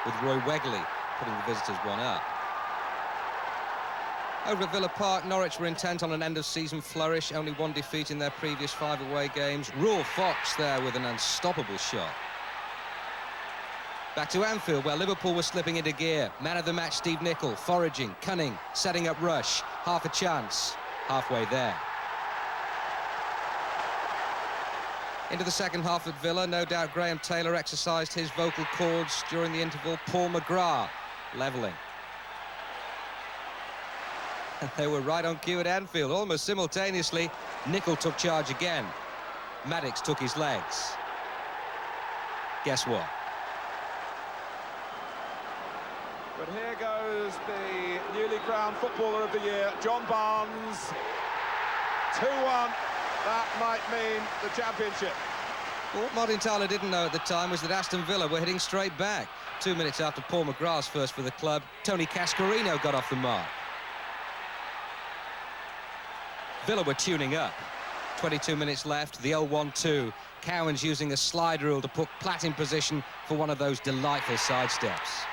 with Roy Wegley putting the visitors one up. Over at Villa Park, Norwich were intent on an end-of-season flourish, only one defeat in their previous 5 away games. Raw Fox there with an unstoppable shot. Back to Anfield, where Liverpool was slipping into gear. Man of the match, Steve Nicol, foraging, cunning, setting up rush. Half a chance, halfway there. Into the second half at Villa, no doubt Graham Taylor exercised his vocal cords during the interval. Paul McGrath levelling. They were right on cue at Anfield, almost simultaneously. Nicol took charge again. Maddox took his legs. Guess what? But here goes the newly crowned Footballer of the Year, John Barnes. 2-1. That might mean the championship. Well, what Martin Tyler didn't know at the time was that Aston Villa were heading straight back. 2 minutes after Paul McGrath's first for the club, Tony Cascarino got off the mark. Villa were tuning up. 22 minutes left, the 0-1-2. Cowan's using a slide rule to put Platt in position for one of those delightful sidesteps.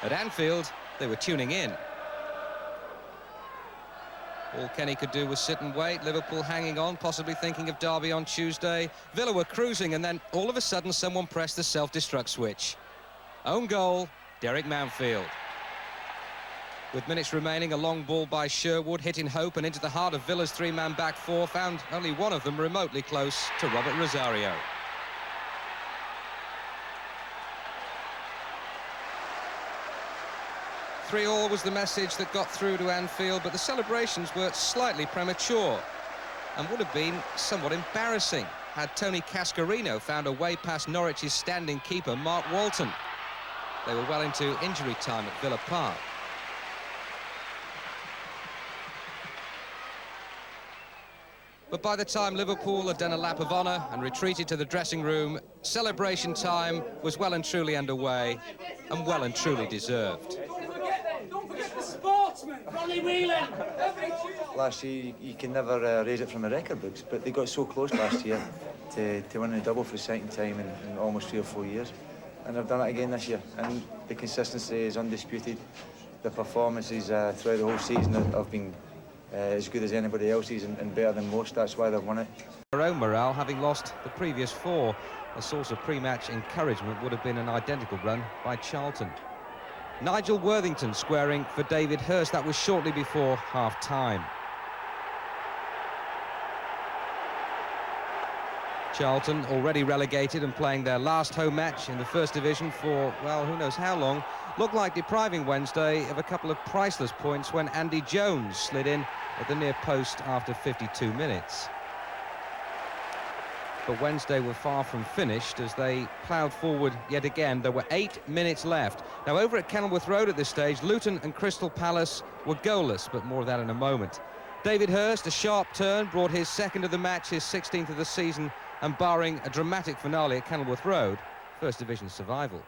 At Anfield, they were tuning in. All Kenny could do was sit and wait. Liverpool hanging on, possibly thinking of Derby on Tuesday. Villa were cruising, and then all of a sudden someone pressed the self-destruct switch. Own goal, Derek Manfield. With minutes remaining, a long ball by Sherwood hit in hope and into the heart of Villa's 3-man back 4, found only one of them remotely close to Robert Rosario. Three-all was the message that got through to Anfield, but the celebrations were slightly premature and would have been somewhat embarrassing had Tony Cascarino found a way past Norwich's standing keeper, Mark Walton. They were well into injury time at Villa Park. But by the time Liverpool had done a lap of honour and retreated to the dressing room, celebration time was well and truly underway, and well and truly deserved. Last year, you can never raise it from the record books, but they got so close last year to winning the double for the second time in almost 3 or 4 years. And they've done it again this year. And the consistency is undisputed. The performances throughout the whole season have been as good as anybody else's and better than most. That's why they've won it. Their own morale, having lost the previous 4, a source of pre-match encouragement would have been an identical run by Charlton. Nigel Worthington squaring for David Hurst. That was shortly before half-time. Charlton, already relegated and playing their last home match in the First Division for, well, who knows how long, looked like depriving Wednesday of a couple of priceless points when Andy Jones slid in at the near post after 52 minutes. But Wednesday were far from finished as they ploughed forward yet again. There were 8 minutes left. Now, over at Kenilworth Road at this stage, Luton and Crystal Palace were goalless, but more of that in a moment. David Hurst, a sharp turn, brought his second of the match, his 16th of the season, and barring a dramatic finale at Kenilworth Road, First Division survival.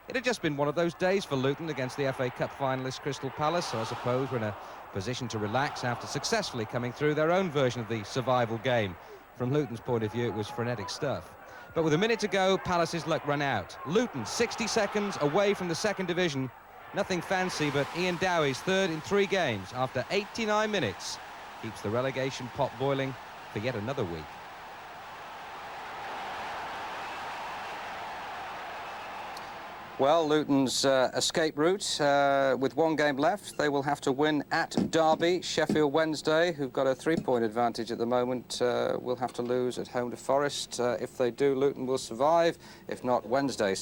It had just been one of those days for Luton against the FA Cup finalist Crystal Palace, so I suppose we're in a position to relax after successfully coming through their own version of the survival game. From Luton's point of view, it was frenetic stuff. But with a minute to go, Palace's luck ran out. Luton, 60 seconds away from the second division. Nothing fancy, but Ian Dowie's third in 3 games after 89 minutes keeps the relegation pot boiling for yet another week. Well, Luton's escape route, with 1 game left, they will have to win at Derby. Sheffield Wednesday, who've got a 3-point advantage at the moment, will have to lose at home to Forest. If they do, Luton will survive. If not, Wednesday